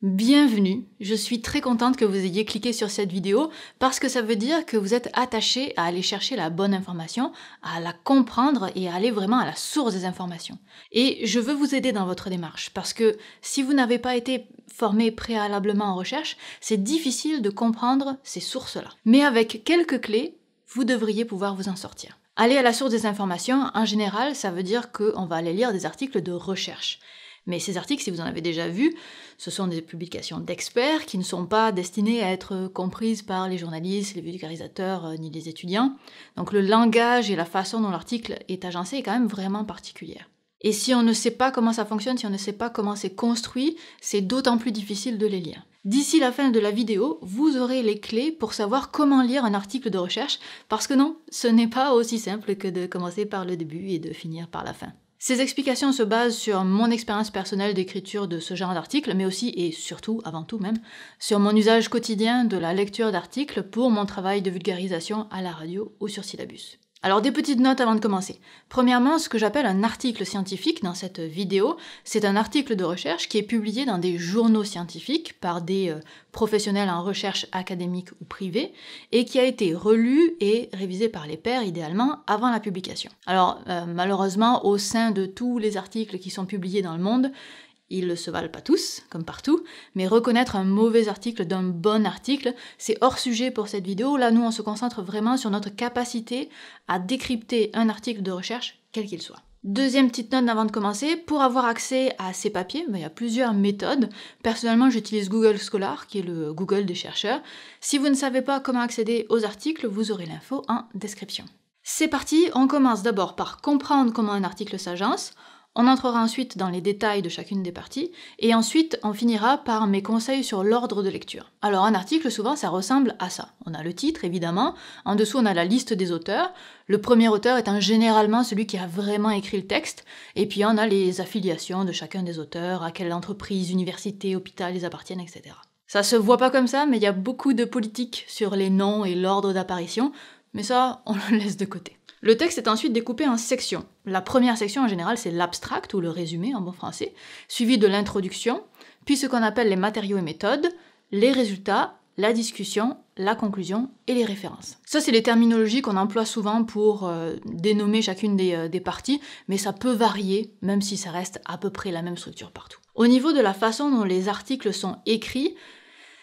Bienvenue, je suis très contente que vous ayez cliqué sur cette vidéo parce que ça veut dire que vous êtes attaché à aller chercher la bonne information, à la comprendre et à aller vraiment à la source des informations. Et je veux vous aider dans votre démarche parce que si vous n'avez pas été formé préalablement en recherche, c'est difficile de comprendre ces sources-là. Mais avec quelques clés, vous devriez pouvoir vous en sortir. Aller à la source des informations, en général, ça veut dire qu'on va aller lire des articles de recherche. Mais ces articles, si vous en avez déjà vu, ce sont des publications d'experts qui ne sont pas destinées à être comprises par les journalistes, les vulgarisateurs, ni les étudiants. Donc le langage et la façon dont l'article est agencé est quand même vraiment particulière. Et si on ne sait pas comment ça fonctionne, si on ne sait pas comment c'est construit, c'est d'autant plus difficile de les lire. D'ici la fin de la vidéo, vous aurez les clés pour savoir comment lire un article de recherche, parce que non, ce n'est pas aussi simple que de commencer par le début et de finir par la fin. Ces explications se basent sur mon expérience personnelle d'écriture de ce genre d'articles, mais aussi, et surtout, avant tout même, sur mon usage quotidien de la lecture d'articles pour mon travail de vulgarisation à la radio ou sur Syllabus. Alors des petites notes avant de commencer. Premièrement, ce que j'appelle un article scientifique dans cette vidéo, c'est un article de recherche qui est publié dans des journaux scientifiques par des professionnels en recherche académique ou privée et qui a été relu et révisé par les pairs idéalement avant la publication. Alors malheureusement, au sein de tous les articles qui sont publiés dans le monde, ils ne se valent pas tous, comme partout, mais reconnaître un mauvais article d'un bon article, c'est hors sujet pour cette vidéo. Là, nous, on se concentre vraiment sur notre capacité à décrypter un article de recherche, quel qu'il soit. Deuxième petite note avant de commencer, pour avoir accès à ces papiers, il y a plusieurs méthodes. Personnellement, j'utilise Google Scholar, qui est le Google des chercheurs. Si vous ne savez pas comment accéder aux articles, vous aurez l'info en description. C'est parti, on commence d'abord par comprendre comment un article s'agence. On entrera ensuite dans les détails de chacune des parties, et ensuite on finira par mes conseils sur l'ordre de lecture. Alors un article, souvent, ça ressemble à ça. On a le titre, évidemment, en dessous on a la liste des auteurs, le premier auteur étant généralement celui qui a vraiment écrit le texte, et puis on a les affiliations de chacun des auteurs, à quelle entreprise, université, hôpital ils appartiennent, etc. Ça se voit pas comme ça, mais il y a beaucoup de politique sur les noms et l'ordre d'apparition, mais ça, on le laisse de côté. Le texte est ensuite découpé en sections. La première section en général c'est l'abstract ou le résumé en bon français, suivi de l'introduction, puis ce qu'on appelle les matériaux et méthodes, les résultats, la discussion, la conclusion et les références. Ça c'est les terminologies qu'on emploie souvent pour dénommer chacune des parties, mais ça peut varier même si ça reste à peu près la même structure partout. Au niveau de la façon dont les articles sont écrits,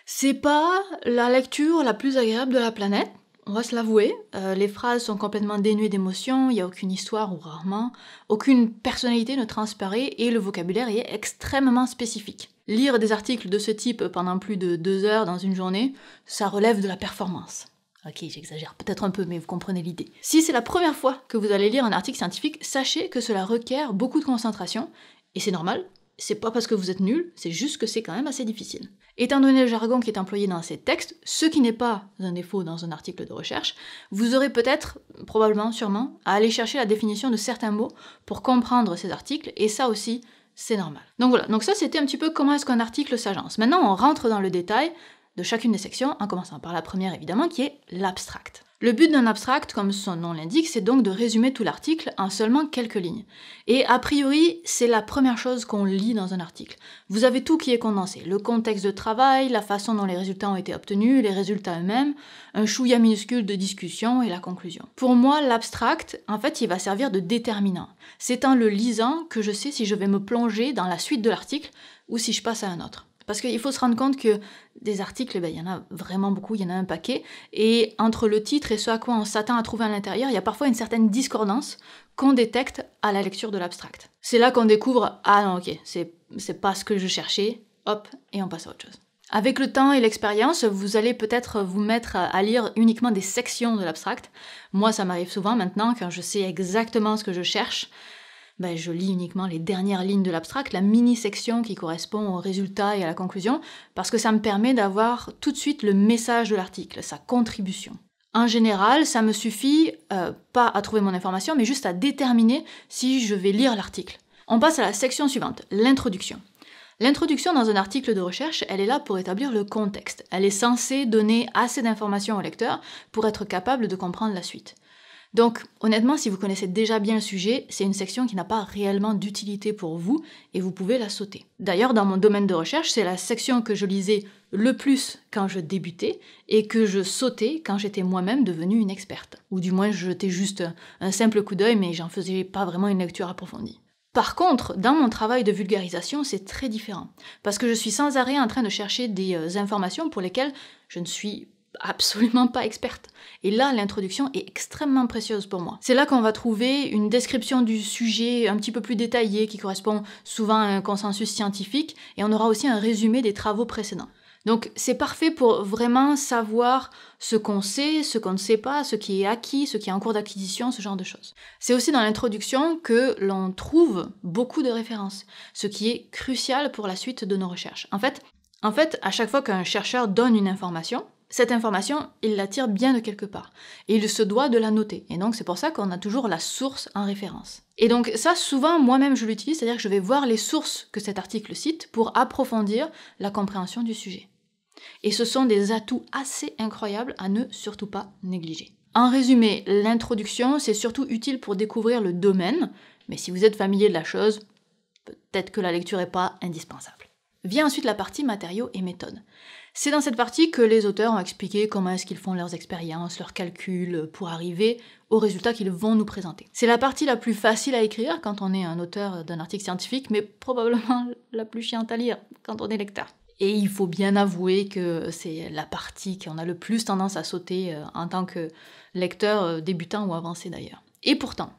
c'est pas la lecture la plus agréable de la planète. On va se l'avouer, les phrases sont complètement dénuées d'émotion, il n'y a aucune histoire ou rarement, aucune personnalité ne transparaît et le vocabulaire est extrêmement spécifique. Lire des articles de ce type pendant plus de 2 heures dans une journée, ça relève de la performance. Ok, j'exagère peut-être un peu, mais vous comprenez l'idée. Si c'est la première fois que vous allez lire un article scientifique, sachez que cela requiert beaucoup de concentration, et c'est normal. C'est pas parce que vous êtes nul, c'est juste que c'est quand même assez difficile. Étant donné le jargon qui est employé dans ces textes, ce qui n'est pas un défaut dans un article de recherche, vous aurez peut-être, probablement, sûrement, à aller chercher la définition de certains mots pour comprendre ces articles, et ça aussi, c'est normal. Donc voilà, donc ça c'était un petit peu comment est-ce qu'un article s'agence. Maintenant on rentre dans le détail de chacune des sections, en commençant par la première évidemment, qui est l'abstract. Le but d'un abstract, comme son nom l'indique, c'est donc de résumer tout l'article en seulement quelques lignes. Et a priori, c'est la première chose qu'on lit dans un article. Vous avez tout qui est condensé, le contexte de travail, la façon dont les résultats ont été obtenus, les résultats eux-mêmes, un chouïa minuscule de discussion et la conclusion. Pour moi, l'abstract, en fait, il va servir de déterminant. C'est en le lisant que je sais si je vais me plonger dans la suite de l'article ou si je passe à un autre. Parce qu'il faut se rendre compte que des articles, il y en a vraiment beaucoup, il y en a un paquet, et entre le titre et ce à quoi on s'attend à trouver à l'intérieur, il y a parfois une certaine discordance qu'on détecte à la lecture de l'abstract. C'est là qu'on découvre « Ah non, ok, c'est pas ce que je cherchais », hop, et on passe à autre chose. Avec le temps et l'expérience, vous allez peut-être vous mettre à lire uniquement des sections de l'abstract. Moi, ça m'arrive souvent maintenant, quand je sais exactement ce que je cherche, je lis uniquement les dernières lignes de l'abstract, la mini-section qui correspond au résultat et à la conclusion, parce que ça me permet d'avoir tout de suite le message de l'article, sa contribution. En général, ça me suffit pas à trouver mon information, mais juste à déterminer si je vais lire l'article. On passe à la section suivante, l'introduction. L'introduction dans un article de recherche, elle est là pour établir le contexte. Elle est censée donner assez d'informations au lecteur pour être capable de comprendre la suite. Donc honnêtement, si vous connaissez déjà bien le sujet, c'est une section qui n'a pas réellement d'utilité pour vous et vous pouvez la sauter. D'ailleurs, dans mon domaine de recherche, c'est la section que je lisais le plus quand je débutais et que je sautais quand j'étais moi-même devenue une experte. Ou du moins, je jetais juste un simple coup d'œil, mais j'en faisais pas vraiment une lecture approfondie. Par contre, dans mon travail de vulgarisation, c'est très différent, parce que je suis sans arrêt en train de chercher des informations pour lesquelles je ne suis absolument pas experte. Et là, l'introduction est extrêmement précieuse pour moi. C'est là qu'on va trouver une description du sujet un petit peu plus détaillée, qui correspond souvent à un consensus scientifique, et on aura aussi un résumé des travaux précédents. Donc c'est parfait pour vraiment savoir ce qu'on sait, ce qu'on ne sait pas, ce qui est acquis, ce qui est en cours d'acquisition, ce genre de choses. C'est aussi dans l'introduction que l'on trouve beaucoup de références, ce qui est crucial pour la suite de nos recherches. En fait, à chaque fois qu'un chercheur donne une information, cette information, il la tire bien de quelque part. Et il se doit de la noter. Et donc c'est pour ça qu'on a toujours la source en référence. Et donc ça, souvent, moi-même je l'utilise, c'est-à-dire que je vais voir les sources que cet article cite pour approfondir la compréhension du sujet. Et ce sont des atouts assez incroyables à ne surtout pas négliger. En résumé, l'introduction, c'est surtout utile pour découvrir le domaine, mais si vous êtes familier de la chose, peut-être que la lecture n'est pas indispensable. Vient ensuite la partie matériaux et méthodes. C'est dans cette partie que les auteurs ont expliqué comment est-ce qu'ils font leurs expériences, leurs calculs pour arriver aux résultats qu'ils vont nous présenter. C'est la partie la plus facile à écrire quand on est un auteur d'un article scientifique, mais probablement la plus chiante à lire quand on est lecteur. Et il faut bien avouer que c'est la partie qu'on a le plus tendance à sauter en tant que lecteur débutant ou avancé d'ailleurs. Et pourtant,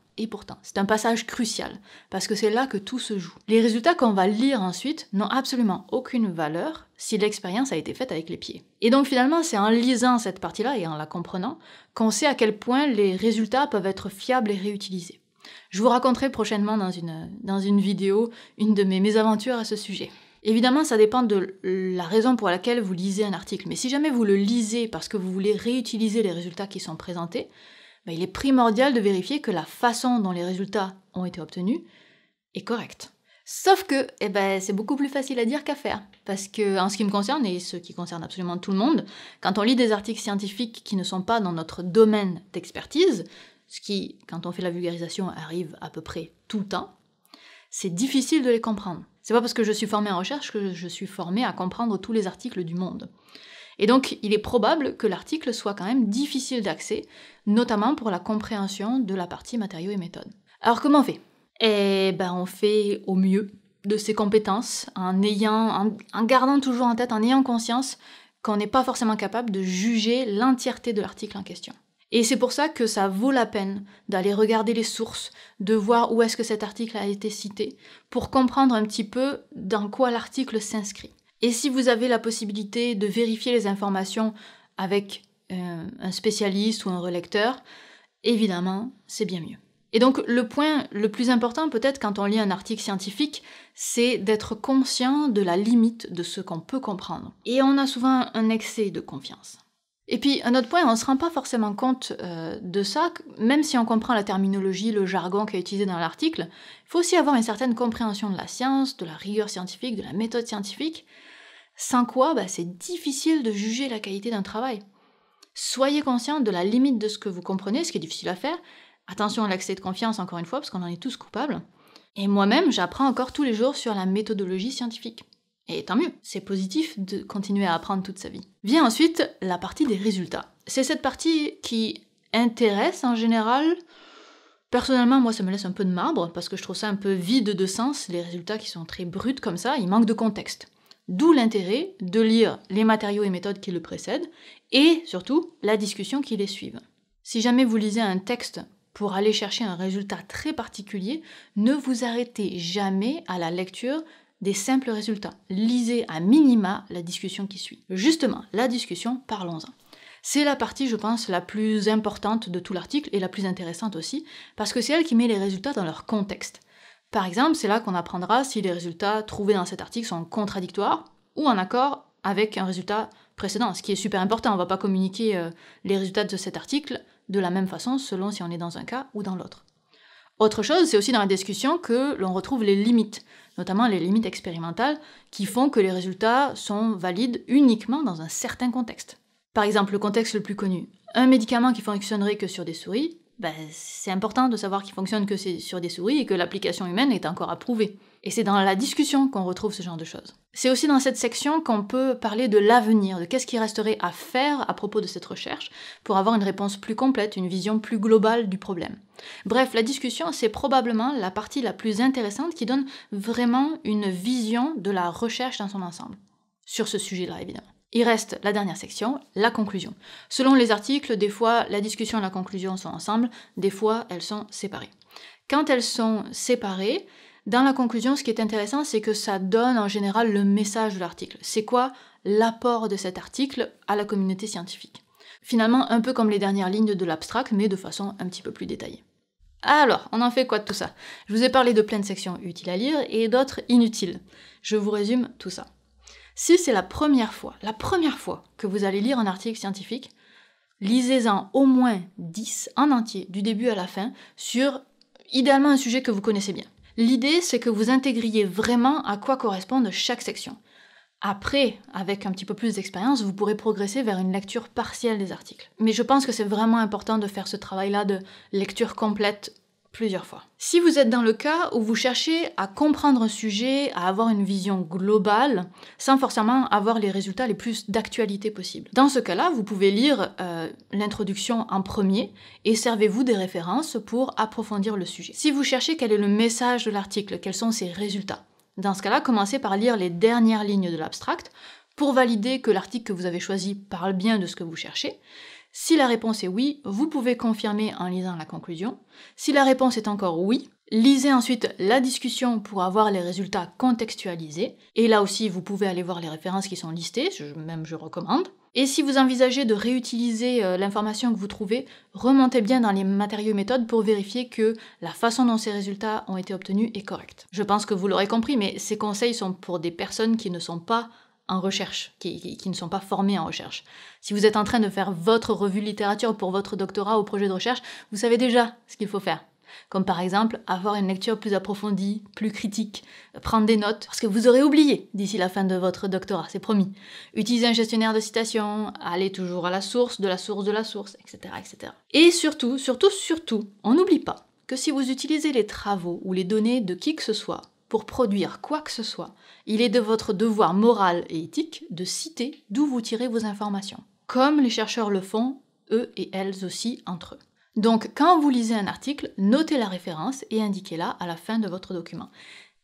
c'est un passage crucial, parce que c'est là que tout se joue. Les résultats qu'on va lire ensuite n'ont absolument aucune valeur si l'expérience a été faite avec les pieds. Et donc finalement, c'est en lisant cette partie-là et en la comprenant qu'on sait à quel point les résultats peuvent être fiables et réutilisés. Je vous raconterai prochainement dans une vidéo une de mes mésaventures à ce sujet. Évidemment, ça dépend de la raison pour laquelle vous lisez un article, mais si jamais vous le lisez parce que vous voulez réutiliser les résultats qui sont présentés, il est primordial de vérifier que la façon dont les résultats ont été obtenus est correcte. Sauf que c'est beaucoup plus facile à dire qu'à faire, parce que en ce qui me concerne, et ce qui concerne absolument tout le monde, quand on lit des articles scientifiques qui ne sont pas dans notre domaine d'expertise, ce qui, quand on fait la vulgarisation, arrive à peu près tout le temps, c'est difficile de les comprendre. C'est pas parce que je suis formée en recherche que je suis formée à comprendre tous les articles du monde. Et donc, il est probable que l'article soit quand même difficile d'accès, notamment pour la compréhension de la partie matériaux et méthodes. Alors comment on fait ? On fait au mieux de ses compétences, en gardant toujours en tête, en ayant conscience qu'on n'est pas forcément capable de juger l'entièreté de l'article en question. Et c'est pour ça que ça vaut la peine d'aller regarder les sources, de voir où est-ce que cet article a été cité, pour comprendre un petit peu dans quoi l'article s'inscrit. Et si vous avez la possibilité de vérifier les informations avec un spécialiste ou un relecteur, évidemment, c'est bien mieux. Et donc le point le plus important peut-être quand on lit un article scientifique, c'est d'être conscient de la limite de ce qu'on peut comprendre. Et on a souvent un excès de confiance. Et puis, un autre point, on ne se rend pas forcément compte de ça, même si on comprend la terminologie, le jargon qui est utilisé dans l'article, il faut aussi avoir une certaine compréhension de la science, de la rigueur scientifique, de la méthode scientifique, sans quoi c'est difficile de juger la qualité d'un travail. Soyez conscient de la limite de ce que vous comprenez, ce qui est difficile à faire. Attention à l'excès de confiance, encore une fois, parce qu'on en est tous coupables. Et moi-même, j'apprends encore tous les jours sur la méthodologie scientifique. Et tant mieux, c'est positif de continuer à apprendre toute sa vie. Vient ensuite la partie des résultats. C'est cette partie qui intéresse en général. Personnellement, moi, ça me laisse un peu de marbre, parce que je trouve ça un peu vide de sens, les résultats qui sont très bruts comme ça, il manque de contexte. D'où l'intérêt de lire les matériaux et méthodes qui le précèdent, et surtout, la discussion qui les suivent. Si jamais vous lisez un texte pour aller chercher un résultat très particulier, ne vous arrêtez jamais à la lecture des simples résultats. Lisez à minima la discussion qui suit. Justement, la discussion, parlons-en. C'est la partie, je pense, la plus importante de tout l'article et la plus intéressante aussi, parce que c'est elle qui met les résultats dans leur contexte. Par exemple, c'est là qu'on apprendra si les résultats trouvés dans cet article sont contradictoires ou en accord avec un résultat précédent, ce qui est super important. On ne va pas communiquer les résultats de cet article de la même façon selon si on est dans un cas ou dans l'autre. Autre chose, c'est aussi dans la discussion que l'on retrouve les limites, notamment les limites expérimentales, qui font que les résultats sont valides uniquement dans un certain contexte. Par exemple, le contexte le plus connu, un médicament qui fonctionnerait que sur des souris c'est important de savoir qu'il fonctionne que sur des souris et que l'application humaine est encore à prouver. Et c'est dans la discussion qu'on retrouve ce genre de choses. C'est aussi dans cette section qu'on peut parler de l'avenir, de qu'est-ce qui resterait à faire à propos de cette recherche pour avoir une réponse plus complète, une vision plus globale du problème. Bref, la discussion, c'est probablement la partie la plus intéressante qui donne vraiment une vision de la recherche dans son ensemble. Sur ce sujet-là, évidemment. Il reste la dernière section, la conclusion. Selon les articles, des fois, la discussion et la conclusion sont ensemble, des fois, elles sont séparées. Quand elles sont séparées, dans la conclusion, ce qui est intéressant, c'est que ça donne en général le message de l'article. C'est quoi l'apport de cet article à la communauté scientifique? Finalement, un peu comme les dernières lignes de l'abstract, mais de façon un petit peu plus détaillée. Alors, on en fait quoi de tout ça? Je vous ai parlé de plein de sections utiles à lire et d'autres inutiles. Je vous résume tout ça. Si c'est la première fois que vous allez lire un article scientifique, lisez-en au moins 10 en entier, du début à la fin, sur idéalement un sujet que vous connaissez bien. L'idée, c'est que vous intégriez vraiment à quoi correspondent chaque section. Après, avec un petit peu plus d'expérience, vous pourrez progresser vers une lecture partielle des articles. Mais je pense que c'est vraiment important de faire ce travail-là de lecture complète plusieurs fois. Si vous êtes dans le cas où vous cherchez à comprendre un sujet, à avoir une vision globale, sans forcément avoir les résultats les plus d'actualité possible. Dans ce cas-là, vous pouvez lire l'introduction en premier et servez-vous des références pour approfondir le sujet. Si vous cherchez quel est le message de l'article, quels sont ses résultats, dans ce cas-là, commencez par lire les dernières lignes de l'abstract pour valider que l'article que vous avez choisi parle bien de ce que vous cherchez. Si la réponse est oui, vous pouvez confirmer en lisant la conclusion. Si la réponse est encore oui, lisez ensuite la discussion pour avoir les résultats contextualisés. Et là aussi, vous pouvez aller voir les références qui sont listées, je recommande. Et si vous envisagez de réutiliser l'information que vous trouvez, remontez bien dans les matériaux et méthodes pour vérifier que la façon dont ces résultats ont été obtenus est correcte. Je pense que vous l'aurez compris, mais ces conseils sont pour des personnes qui ne sont pas en recherche, qui ne sont pas formés en recherche. Si vous êtes en train de faire votre revue littérature pour votre doctorat ou projet de recherche, vous savez déjà ce qu'il faut faire. Comme par exemple, avoir une lecture plus approfondie, plus critique, prendre des notes, parce que vous aurez oublié d'ici la fin de votre doctorat, c'est promis. Utiliser un gestionnaire de citation, aller toujours à la source, de la source, de la source, etc. etc. Et surtout, on n'oublie pas que si vous utilisez les travaux ou les données de qui que ce soit, pour produire quoi que ce soit, il est de votre devoir moral et éthique de citer d'où vous tirez vos informations, comme les chercheurs le font, eux et elles aussi, entre eux. Donc, quand vous lisez un article, notez la référence et indiquez-la à la fin de votre document.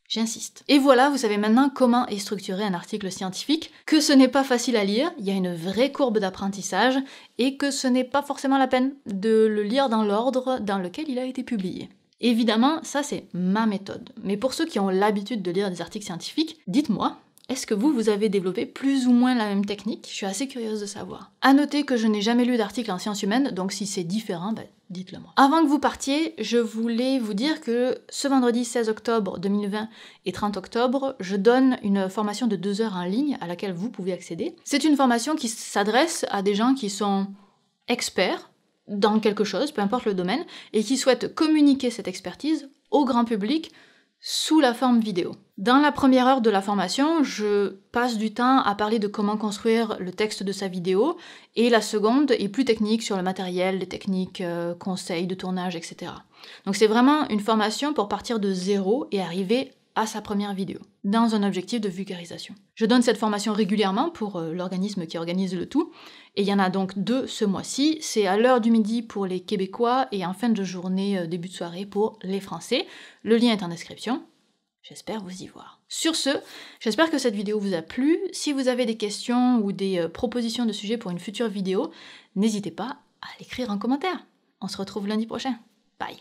J'insiste. Et voilà, vous savez maintenant comment est structuré un article scientifique, que ce n'est pas facile à lire, il y a une vraie courbe d'apprentissage, et que ce n'est pas forcément la peine de le lire dans l'ordre dans lequel il a été publié. Évidemment, ça c'est ma méthode. Mais pour ceux qui ont l'habitude de lire des articles scientifiques, dites-moi, est-ce que vous avez développé plus ou moins la même technique? Je suis assez curieuse de savoir. À noter que je n'ai jamais lu d'article en sciences humaines, donc si c'est différent, dites-le moi. Avant que vous partiez, je voulais vous dire que ce vendredi 16 octobre 2020 et 30 octobre, je donne une formation de 2 heures en ligne à laquelle vous pouvez accéder. C'est une formation qui s'adresse à des gens qui sont experts dans quelque chose, peu importe le domaine, et qui souhaitent communiquer cette expertise au grand public sous la forme vidéo. Dans la première heure de la formation, je passe du temps à parler de comment construire le texte de sa vidéo, et la seconde est plus technique sur le matériel, les techniques, conseils de tournage, etc. Donc c'est vraiment une formation pour partir de zéro et arriver à sa première vidéo, dans un objectif de vulgarisation. Je donne cette formation régulièrement pour l'organisme qui organise le tout, et il y en a donc 2 ce mois-ci. C'est à l'heure du midi pour les Québécois et en fin de journée, début de soirée pour les Français. Le lien est en description. J'espère vous y voir. Sur ce, j'espère que cette vidéo vous a plu. Si vous avez des questions ou des propositions de sujets pour une future vidéo, n'hésitez pas à l'écrire en commentaire. On se retrouve lundi prochain. Bye.